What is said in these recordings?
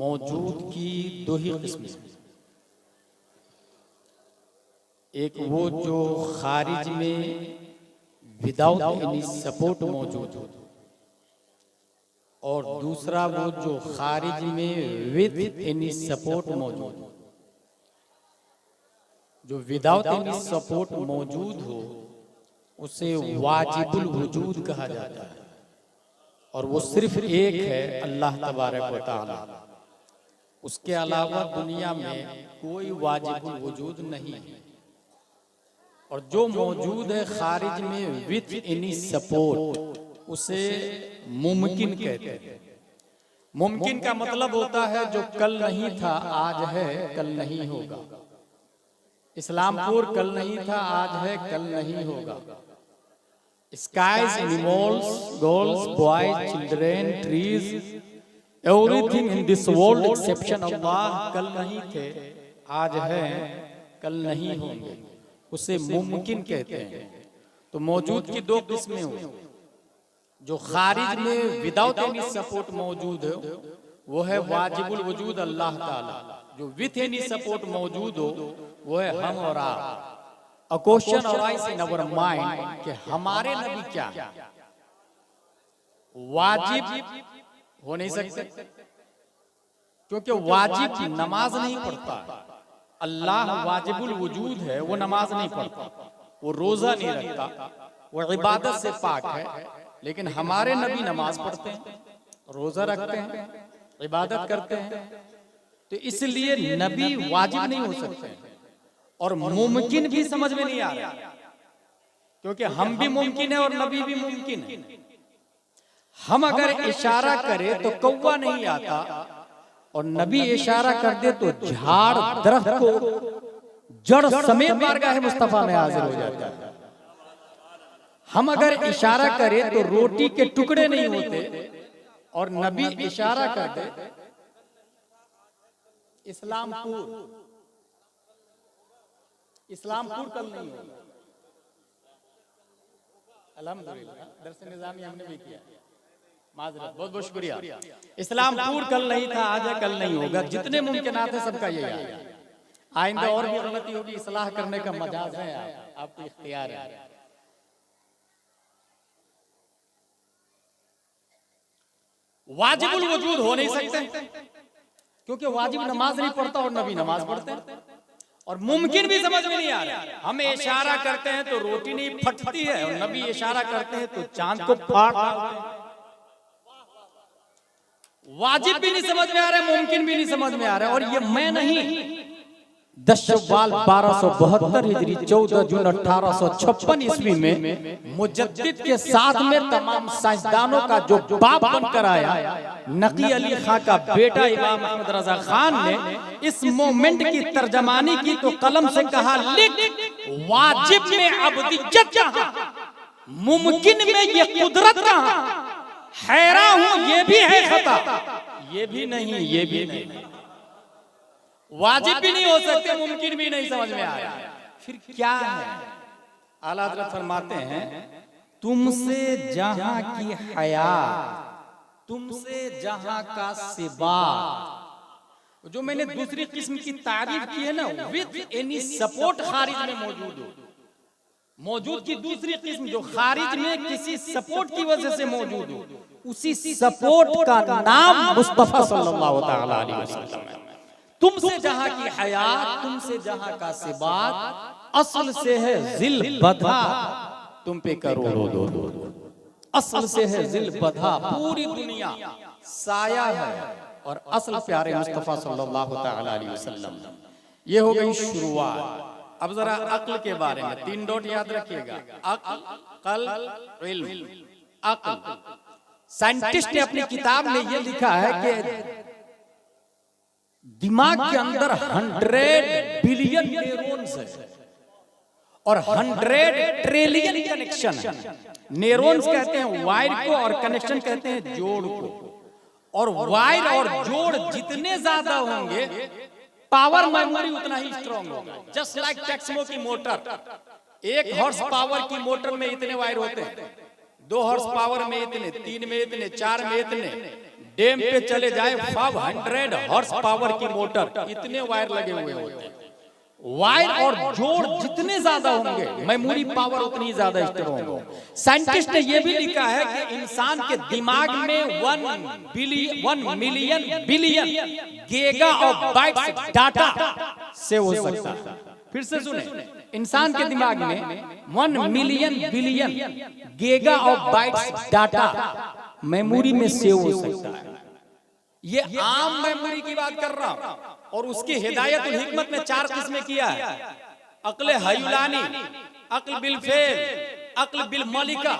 मौजूद की दो ही किस्में, एक वो जो खारिज में विदाउट एनी सपोर्ट मौजूद हो, और दूसरा वो जो खारिज में विद एनी सपोर्ट मौजूद हो। जो विदाउट एनी सपोर्ट मौजूद हो उसे वाजिबुल वजूद कहा जाता है, और वो सिर्फ एक है, अल्लाह तबारक व तआला। उसके अलावा दुनिया में कोई वाजिबुल वजूद नहीं है। और जो मौजूद है खारिज में विथ एनी सपोर्ट, उसे मुमकिन कहते हैं। मुमकिन का मतलब होता है जो कल नहीं था आज है, कल नहीं होगा। इस्लामपुर कल नहीं था आज है, कल नहीं होगा। skies, animals, girls, boys, children, trees, everything in this world exception Allah कल नहीं थे, आज है, कल नहीं होंगे। उसे मुमकिन कहते हैं। तो मौजूद की दो किस्में हो, जो खारिज में विदाउट एनी सपोर्ट मौजूद है वो है वाजिबुल वजूद अल्लाह ताला। जो विथ एनी सपोर्ट मौजूद हो वो है हम और आप। A question arises in our mind कि हमारे नबी क्या है? वाजिब हो नहीं सकते, क्योंकि वाजिब नमाज नहीं पढ़ता। अल्लाह वाजिबुल वजूद है, वो नमाज नहीं पढ़ता, वो रोजा नहीं रखता, वो इबादत से पाक है। लेकिन हमारे नबी नमाज पढ़ते हैं, रोजा रखते हैं, इबादत करते हैं। तो इसलिए नबी वाजिब नहीं हो सकते हैं। और मुमकिन भी समझ में नहीं आ रहा, क्योंकि हम भी मुमकिन है और नबी भी मुमकिन है। हम अगर इशारा करें तो कौवा नहीं आता, और नबी इशारा कर दे तो झाड़ दरख्त को जड़ समेत बारगाह मुस्तफा में हाजिर हो जाता है। हम अगर इशारा करें तो रोटी के टुकड़े नहीं होते, और नबी इशारा कर दे इस्लामपुर कल नहीं होगा। अल्हम्दुलिल्लाह दरस निज़ामी हमने भी किया, माजरत, बहुत बहुत शुक्रिया। इस्लामपुर कल नहीं था, आज है, कल नहीं होगा। जितने मुमकिनात है सबका यही है। आइंदा और भी गलती होगी, इस्लाह करने का मजाज है, आपको इख्तियार है। वाजिबुल वजूद हो नहीं सकते, क्योंकि वाजिब नमाज नहीं पढ़ता और नबी नमाज पढ़ते हैं। और मुमकिन भी समझ में नहीं आ रहा। हम इशारा करते हैं तो रोटी नहीं फटती है, और नबी इशारा करते हैं तो चांद को फाड़ डालते हैं। वाजिब भी नहीं समझ में आ रहा है, मुमकिन भी नहीं समझ में आ रहा है। और ये मैं नहीं, 10 शव्वाल 1272 हिजरी 14 जून 1856 ईस्वी में मुजद्दिद के साथ में तमाम साइंसदानों का जो बाप बनकर आया, नकी अली खां का बेटा इमाम अहमद रजा खान ने इस मोमेंट की तर्जमानी की तो कलम से कहा, लिख वाजिब में अब्दियत कहां, मुमकिन में ये कुदरत कहां। हैरान हूं, ये भी है खता, ये भी नहीं, ये भी नहीं। वाजिब भी नहीं हो सकते, मुमकिन भी नहीं समझ में आ रहा, फिर क्या है? आला हज़रत फरमाते हैं, तुमसे जहां की हयात, तुमसे जहां का सिबा। जो मैंने दूसरी किस्म की तारीफ की है ना, विद एनी सपोर्ट खारिज में मौजूद हो। मौजूद की दूसरी किस्म जो खारिज में किसी सपोर्ट की वजह से मौजूद हो, उसी सपोर्ट का नाम मुस्तफा सल्लल्लाहु तआला अलैहि वसल्लम है। तुमसे जहां की हयात, तुमसे जहां का सिबात, असल से है जिल बधा, तुम पे करोड़ों दो। असल से है जिल बधा, पूरी दुनिया साया है, और असल प्यारे मुस्तफा सल्लल्लाहु तआला अलैहि वसल्लम। ये हो गई शुरुआत। अब जरा अक्ल के बारे में 3 डॉट याद रखिएगा, अक्ल, कल्ब, इल्म। अक्ल, साइंटिस्ट ने अपनी किताब में ये लिखा है कि दिमाग के अंदर 100 बिलियन न्यूरॉन्स है, और 100 ट्रिलियन कनेक्शन है। न्यूरॉन्स कहते हैं वायर को, और कनेक्शन कहते हैं जोड़ को। और वायर और जोड़ जितने ज्यादा होंगे, पावर मेमोरी उतना ही स्ट्रॉन्ग होगा। जस्ट लाइक टेक्समो की मोटर, 1 हॉर्स पावर की मोटर में इतने वायर होते हैं, 2 हॉर्स पावर में इतने, 3 में इतने, 4 में इतने। डैम पे चले जाए 500 हॉर्स पावर की मोटर, इतने वायर लगे हुए होते हैं। वायर और जोड़ जितने ज्यादा होंगे मेमोरी पावर उतनी ज्यादा स्ट्रांग होगी। साइंटिस्ट ने यह भी लिखा है कि इंसान के दिमाग में 1 मिलियन बिलियन गीगा और बाइट्स डाटा सेव हो सकता है। फिर से सुने, इंसान के दिमाग में 1 मिलियन बिलियन गीगा और बाइट्स डाटा मेमोरी में सेव हो सकता है। ये आम मेमोरी की बात कर रहा हूं। और उसकी हिदायतुल हिकमत में 4 किस्में किया है। अक्ल हयुलानी, अक्ल बिल फेल, अक्ल बिल मलिका,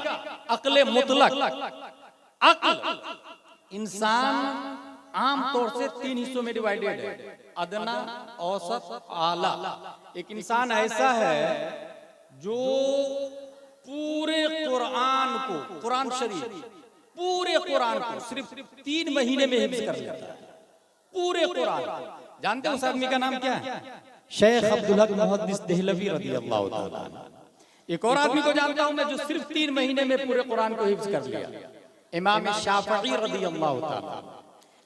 अक्ल मुतलक। अक्ल इंसान आमतौर से 3 हिस्सों में डिवाइडेड है, अदना, औसत, आला। एक इंसान ऐसा है जो पूरे कुरान को, कुरान शरीफ पूरे कुरान को सिर्फ 3 महीने में हिफ्ज कर लेता है। पूरे कुरान। जानते हो उस आदमी का नाम क्या है? शेख अब्दुल हक मुहद्दिस देहलवी रज़ियल्लाहु ताला। एक और आदमी को जानता हूं मैं जो सिर्फ 3 महीने में पूरे कुरान को हिफ्ज कर लिया, इमाम शाफई रज़ियल्लाहु ताला।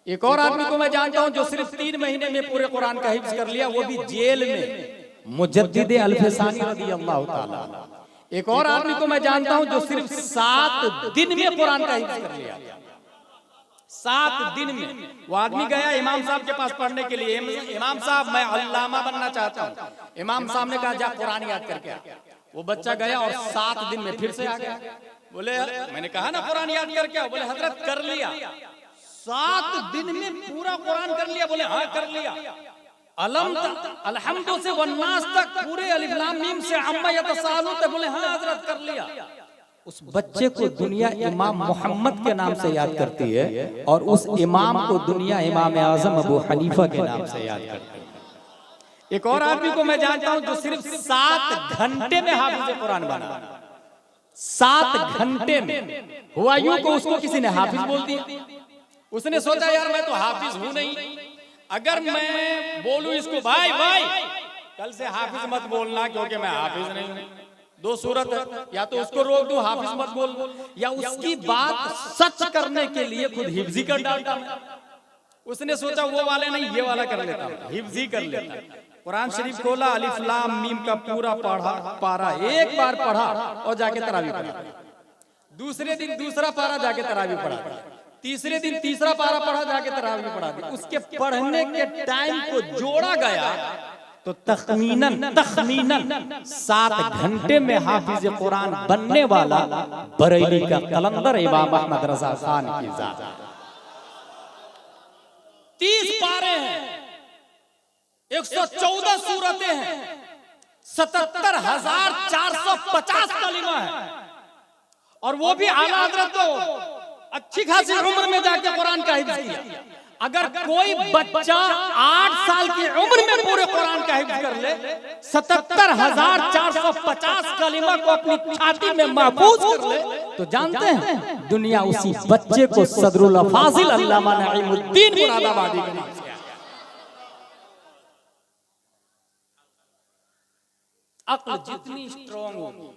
एक और आदमी को मैं जानता हूं जो सिर्फ 3 महीने में पूरे कुरान का हिफ्ज कर लिया, वो भी जेल में, मुजद्दिद अल-फसानी रज़ियल्लाहु ताला। एक और आदमी को मैं जानता हूं जो सिर्फ 7 दिन में कुरान का हिफ्ज कर लिया। 7 दिन में। वो आदमी गया इमाम साहब के पास पढ़ने के लिए, इमाम साहब मैं अल्लामा बनना चाहता हूँ। इमाम साहब ने कहा जा कुरान याद करके आ। वो बच्चा गया और 7 दिन में फिर से आ गया। बोले मैंने कहा ना कुरान याद करके आओ। बोले हजरत कर लिया। 7 दिन में पूरा कुरान कर लिया। बोले हाँ कर लिया। अलहम्दु से वन्नास तक पूरे अलिफ लाम मीम से अम्मा यतसालू तक। बोले हाँ हजरत कर लिया। उस बच्चे को दुनिया इमाम मोहम्मद के नाम से याद करती है और उस इमाम को दुनिया इमाम आजम अबू हनीफा के नाम से याद करती है। एक और आदमी को मैं जानता हूं जो सिर्फ 7 घंटे में हाफिज कुरान बना। 7 घंटे में। हुआ यूं को उसको किसी ने हाफिज बोल दिया। उसने सोचा यार मैं तो हाफिज हूं नहीं, अगर मैं बोलूं इसको भाई भाई कल से हाफिज मत बोलना क्योंकि मैं हाफिज नहीं हूं, 2 सूरत है, या तो उसको रोक दूं हाफिज मत बोल, या उसकी बात सच करने के लिए खुद हिफ्जी कर डालता। उसने सोचा वो वाले नहीं ये वाला कर लेता, हिफ्जी कर लेता। कुरान शरीफ खोला, अलिफ लाम मीम का पूरा पारा एक बार पढ़ा और जाके तरावी पढ़ा। दूसरे दिन दूसरा पारा जाके तरावी पढ़ा। तीसरे दिन तीसरा पारा पढ़ा जाके तरावी पढ़ा दी। उसके पढ़ने के टाइम को जोड़ा गया तो तखमीनन 7 घंटे में हाफिज कुरान बनने वाला बरेली का कलंदर इमाम अहमद रजा खान की जात। 30 पारे हैं, 114 सूरतें हैं, 77,450 कलिमा है। और वो भी आला हजरत तो अच्छी खासी उम्र में जाके कुरान का हिफ्ज किया। अगर कोई बच्चा 8 साल की उम्र में पूरे कुरान का हिफ्ज कर ले, 77,450 कलिमा को अपनी छाती में महफूज कर ले, तो जानते हैं दुनिया उसी बच्चे को सदरुल फाजिल अल्लामा नईमुद्दीन मुरादाबादी के नाम से। अक्ल जितनी स्ट्रॉन्ग होगी।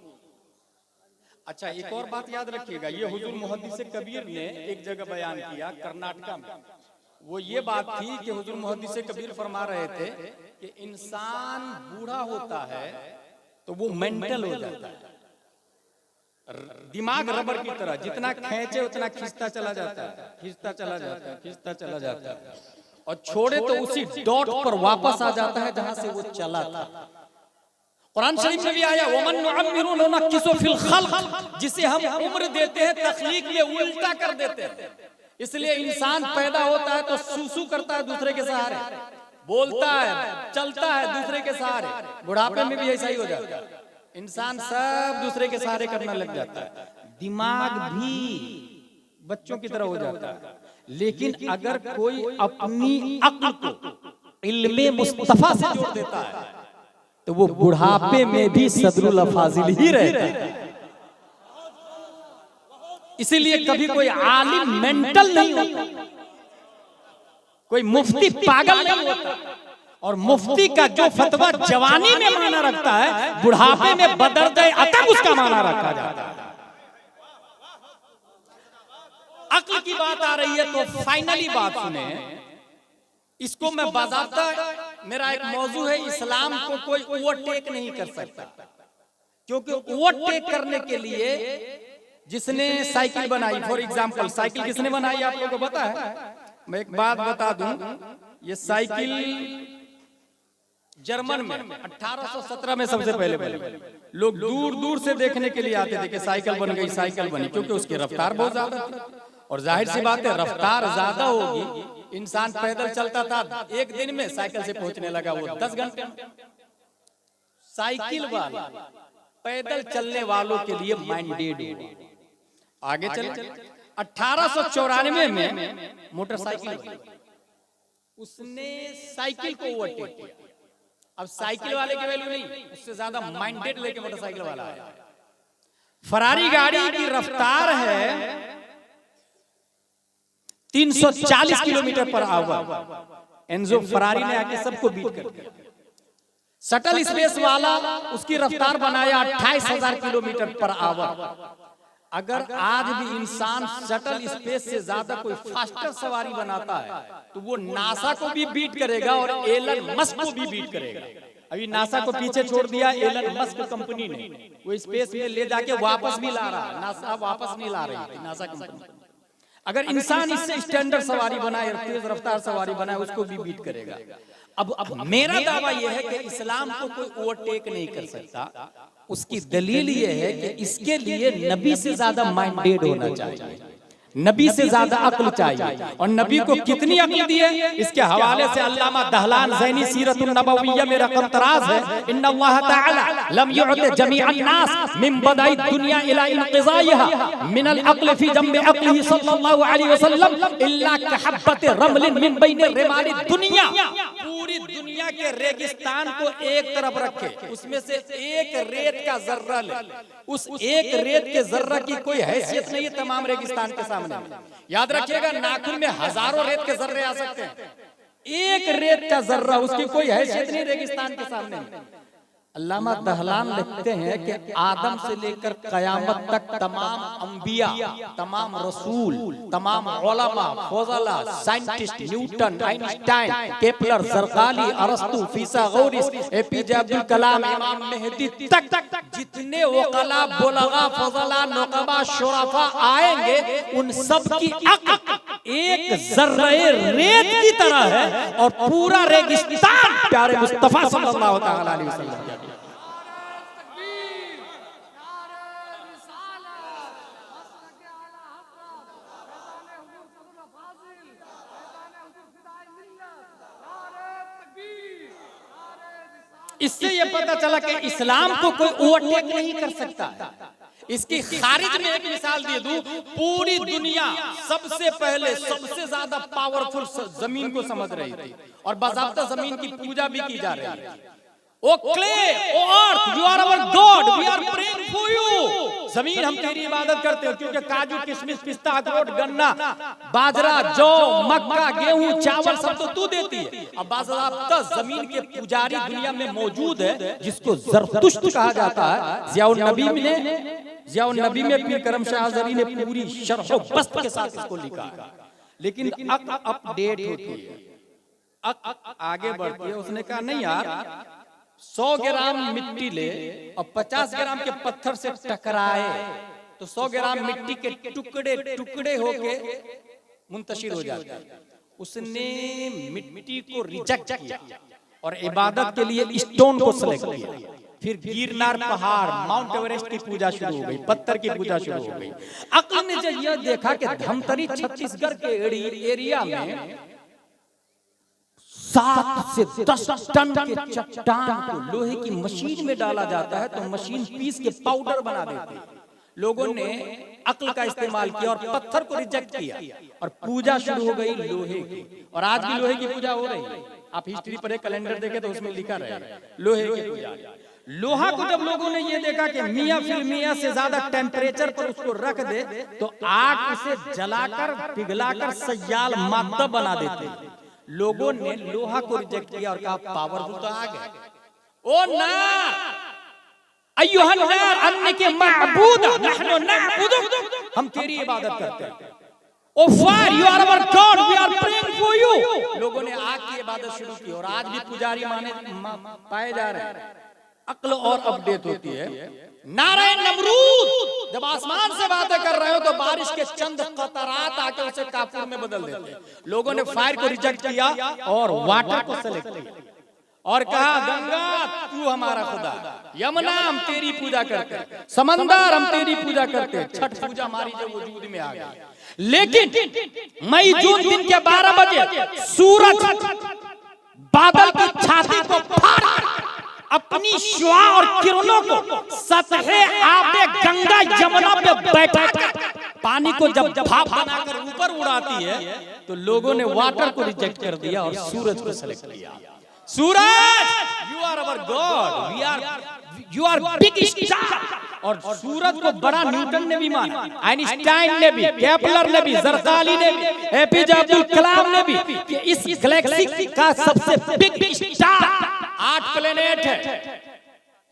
अच्छा एक और बात याद रखिएगा, ये हुजूर मुहद्दिस कबीर ने एक जगह बयान किया कर्नाटका में। वो ये बात थी कि हुजूर मुहद्दिस कबीर फरमा रहे थे कि इंसान बूढ़ा होता है तो वो मेंटल हो जाता है, दिमाग रबर की तरह, जितना खींचे उतना खींचता चला जाता है, खींचता चला जाता है, खींचता चला जाता है, और छोड़े तो उसी डॉट पर वापस आ जाता है जहां से वो चला था। कुरान शरीफ में भी आया वमन नुअम्मिरु नुनक्किसु फिल खल्क, जिसे हम उम्र देते हैं तख्लीक में उल्टा कर देते हैं। इसलिए इंसान पैदा होता है तो सूसू करता है दूसरे के सहारे, बोलता है चलता है दूसरे के सहारे, बुढ़ापे में भी ऐसा ही हो जाता है। इंसान सब दूसरे के सहारे करना लग जाता है, दिमाग भी बच्चों की तरह हो जाता है। लेकिन अगर कोई अपनी अक्ल को इल्मे मुस्तफा से जोड़ देता है तो वो बुढ़ापे में भी सदरुल फाजिल ही रहता है। इसीलिए कभी कोई आलिम मेंटल नहीं होता, कोई मुफ्ती पागल नहीं होता, और मुफ्ती का जो फतवा जवानी में माना रखता है बुढ़ापे में बदर्द अतब उसका माना रखा जाता है। अक्ल की बात आ रही है तो फाइनली बात सुने, इसको मैं बाज़ाब्ता, मेरा एक मौजू है, इस्लाम को कोई ओवरटेक नहीं कर सकता, क्योंकि ओवरटेक करने के लिए जिसने साइकिल बनाई, फॉर एग्जाम्पल साइकिल किसने बनाई आप लोगों को पता है? मैं एक बात बता दूं, ये साइकिल जर्मन में 1817 में सबसे पहले बनी। लोग दूर दूर से देखने के लिए आते थे कि साइकिल बन गई, साइकिल बनी, क्योंकि उसकी रफ्तार बहुत ज्यादा थी। और जाहिर सी बात है, रफ्तार ज्यादा होगी, इंसान पैदल चलता था, एक दिन में साइकिल से पहुंचने लगा वो 10 घंटे में। साइकिल वाला पैदल चलने वालों के लिए माइंडेड हो। आगे चले, 1894 में मोटरसाइकिल, उसने साइकिल को ओवरटेक किया। अब साइकिल वाले की वैल्यू नहीं, उससे ज्यादा माइंडेड लेके मोटरसाइकिल वाला आया। फरारी गाड़ी की रफ्तार है 340 किलोमीटर पर आवर। एनजो फरारी ने आके सबको बीट कर दिया। शटल स्पेस वाला उसकी रफ्तार बनाया 28,000 किलोमीटर पर आवर। अगर आज भी इंसान शटल स्पेस से ज्यादा कोई फास्टर सवारी बनाता है तो वो नासा को भी बीट करेगा और एलन मस्क को भी बीट करेगा। अभी नासा को पीछे छोड़ दिया एलन मस्क कंपनी ने, वो स्पेस में ले जाके वापस भी ला रहा है, नासा वापस नहीं ला रही थी नासा कंपनी। अगर इंसान इससे स्टैंडर्ड सवारी बनाए, तेज रफ्तार सवारी बनाए, उसको भी बीट करेगा। अब मेरा दावा यह है कि इस्लाम को कोई ओवरटेक नहीं कर सकता। उसकी दलील यह है कि इसके लिए नबी से ज्यादा माइंडेड होना चाहिए, नबी से ज्यादा अक्ल चाहिए। और नबी को कितनी अक्ल दी है, इसके हवाले से अल्लामा दहलान ज़ैनी सीरतुन नबविय्या में रकम तराज है, इन्नल्लाह तआला लम युअति जमीअन नास मिन बदाई दुनिया इला इंक़िज़ाइहा मिनल अक्ल फी जम्बि अक्लिही सल्लल्लाहु अलैहि वसल्लम इल्ला कहब्बत रमलिन मिन बैन रिमाली दुनिया। पूरी दुनिया के रेगिस्तान को एक तरफ रखे, उसमें से एक रेत का जर्रा ले, उस एक रेत के जर्रा की कोई हैसियत नहीं है तमाम रेगिस्तान के सामने। याद रखिएगा, नाखून में हजारों रेत के जर्रे आ सकते हैं, एक रेत का जर्रा उसकी कोई हैसियत नहीं रेगिस्तान के सामने। अल्लामा दहलान लिखते हैं कि आदम से लेकर कयामत तक तमाम अंबिया, तमाम रसूल, तमाम उलमा, फज़ला, साइंटिस्ट, न्यूटन, आइंस्टाइन, केपलर, ज़रक़ाली, अरस्तु, फिसागोरिस, एपीजे अब्दुल कलाम, इमाम मेहदी तक जितने वक़ला, बुलगा, फज़ला, नुक़बा, शुरफ़ा आएंगे, उन सब की अक्ल एक ज़र्रे रेत की तरह है और पूरा रेगिस्तान प्यारे मुस्तफ़ा सल्लल्लाहु अलैहि वसल्लम। इससे यह पता चला कि इस्लाम को कोई ओवरटेक नहीं कर सकता है। इसकी खारिज में एक मिसाल दे दूं, पूरी दुनिया सबसे पहले सबसे ज्यादा पावरफुल जमीन को समझ रही थी और बाज़ाब्ता जमीन की पूजा भी की जा रही है। O clay, O earth, you are our god, we are praying for you. जमीन, हम तेरी इबादत करते हैं, क्योंकि काजू, किशमिश, पिस्ता, अखरोट, गन्ना, बाजरा, जौ, मक्का, गेहूं, चावल सब तो तू देती है। अब बाज़ाब्ता जमीन के पुजारी दुनिया में मौजूद है जिसको ज़रतुश्त कहा जाता है। ज़ियाउन नबी में पीर करम शाह आज़री ने पूरी शरह बस्त के साथ इसको लिखा। लेकिन अपडेट होती है, आगे बढ़ती है। उसने कहा नहीं यार, 100 ग्राम मिट्टी ले और 50 ग्राम के पत्थर से टकराए तो 100 ग्राम मिट्टी के टुकड़े टुकड़े होके मुंतशिर हो जाते हैं। उसने मिट्टी को रिजेक्ट किया और इबादत के लिए स्टोन को सेलेक्ट किया। फिर गिरनार पहाड़, माउंट एवरेस्ट की पूजा शुरू हो गई, पत्थर की पूजा शुरू हो गई। अक्ल ने जब यह देखा कि धमतरी छत्तीसगढ़ के एरिया में 7 से 10 टन के चट्टान को लोहे की मशीन में डाला जाता है तो मशीन पीस के पाउडर बना देती है। लोगों ने अक्ल का इस्तेमाल किया और पत्थर को रिजेक्ट किया और पूजा शुरू हो गई लोहे की। और आज भी लोहे की पूजा हो रही है। आप हिस्ट्री पर एक कैलेंडर देखे तो उसमें लिखा रहेगा लोहे की पूजा। लोहा को जब लोगों ने ये देखा कि मियां फिर मियां से ज्यादा टेम्परेचर पर उसको रख दे तो आग उसे जलाकर पिघलाकर सयाल मादा बना देते, लोगों ने लोहा को रिजेक्ट किया और कहा पावरफुल तो आग है। ओ नार अय्युहन नार अन्नके माबूद नहनु नअबुदुक, हम तेरी इबादत करते हैं। O fire you are our god we are praying for you. लोगों ने आग की इबादत शुरू की और आज भी पुजारी पाए जा रहे हैं। अक्ल और अपडेट होती है। नारे नमरूद, जब आसमान से बातें कर रहे हो तो बारिश के चंद कतरात आके उसे काफूर में बदल देते हैं। लोगों ने फायर को रिजेक्ट किया और वाटर को सेलेक्ट किया और कहा गंगा तू हमारा खुदा, यमुना हम तेरी पूजा करते हैं, समंदर हम तेरी पूजा करते हैं। छठ पूजा हमारी जो वजूद में आ गई। लेकिन मई जून दिन के 12 बजे सूरज बादल की छाती को फाड़ अपनी शुआ और किरणों को सतहे आबे गंगा यमुना पे बैठा पानी को जब भाप बनाकर ऊपर उड़ाती है तो लोगों ने वाटर को रिजेक्ट कर दिया और सूरज को सेलेक्ट किया। सूरज you are our god, you are big star. और सूरज को बड़ा न्यूटन ने भी माना, आइंस्टाइन ने भी, केपलर ने भी, जरदारी ने भी, एपीजे अब्दुल कलाम ने भी कि इस गैलेक्सी का सबसे बिग स्टार 8 प्लेनेट है।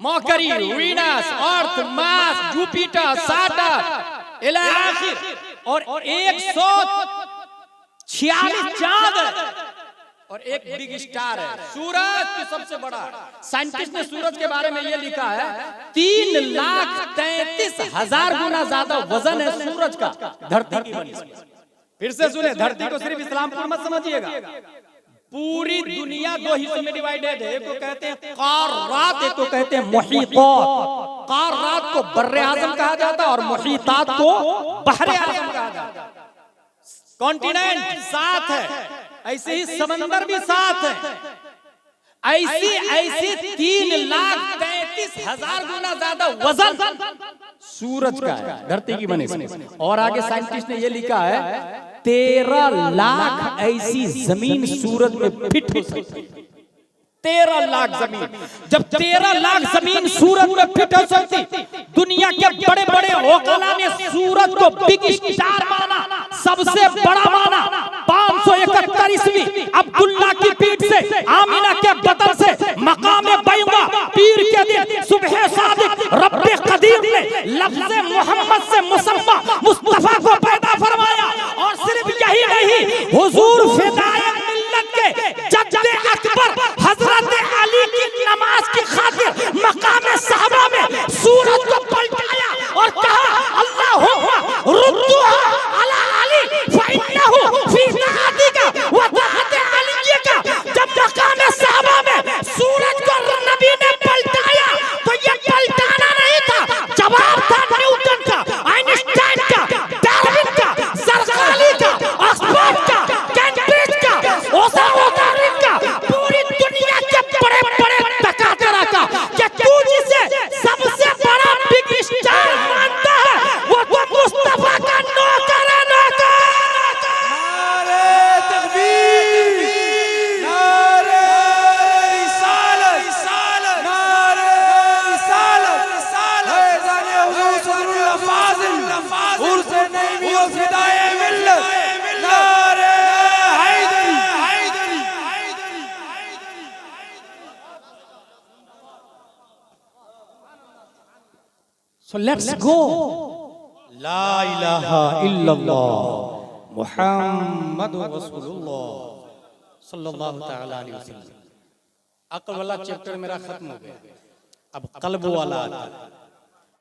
मरकरी, वीनस, अर्थ, मार्स, जुपिटर, सैटर्न इला आखिर और 146 चांद और एक बिग स्टार है। सूरज तो सबसे बड़ा। साइंटिस्ट ने सूरज के बारे में ये लिखा है 3,33,000 गुना ज्यादा वजन है सूरज का धरती की बनिस्बत। फिर से सुने, धरती को सिर्फ इस्लामपुर मत समझिएगा। पूरी दुनिया 2 हिस्सों में डिवाइडेड है। एक को कहते हैं क़ारात, एक को कहते हैं मुहीतात। क़ारात को बर्रे आज़म कहा जाता है और मुहीतात को बहरे आज़म कहा जाता है। कॉन्टिनेंट 7 है, ऐसे ही समंदर भी 7 है। ऐसी 3,33,000 गुना ज्यादा वजन सूरज का है धरती की बनिस्बत। और आगे साइंटिस्ट ने ये लिखा है 13 लाख ऐसी जमीन सूरज में फिट हो सकती है। 13 लाख जमीन। जब 13 लाख जमीन सूरज में फिट हो सकती, दुनिया के बड़े बड़े ओकला ने सूरज को बिग स्टार माना, सबसे बड़ा माना। 571 ईस्वी अब्दुल्ला की पीठ से, आमिना के बतन से, मकाम बैदा पीर के दिन सुबह सादिक रब्बे कदीर ने लफ्ज़ मोहम्मद से मुसम्मा मुस्तफा को पैदा फरमाया। और सिर्फ यही नहीं, हुजूर फिदाए मिल्लत के जद्दे अकबर हजरत अली की नमाज की खातिर मकाम साहबा में सूरज को पलटाया और कहा अल्लाहुम्मा रुद्दुहा अला अली फइन्नहु फी ताअतिका व ताअत अली का। जब मकाम साहबा में सूरज को नबी ने पलटाया तो ये पलटाना नहीं था, जवाब था न्यूटन का, आइंस्टाइन का, डार्विन का, जरदारी का, ऑक्सफोर्ड का, कैम्ब्रिज का, ओसावादारिन का, पूरी दुनिया के बड़े बड़े तकादरा का कि तू जिसे सबसे बड़ा बिग स्टार मानता है वो तो मुस्तफा का नौकर है। नारे तकबीर, नारे रिसालत, नारे रिसालत, फैज़ान हुज़ूर सल्लल्लाहु फाज़िल उर्स नईमी और फिदाए मिल्लत, नारे हैदरी। So let's go. ला इलाहा इल्लल्लाह मुहम्मदुर रसूलुल्लाह सल्लल्लाहु तआला अलैहि वसल्लम। अक्ल वाला चैप्टर मेरा खत्म हो गया, अब कल्ब वाला आता है।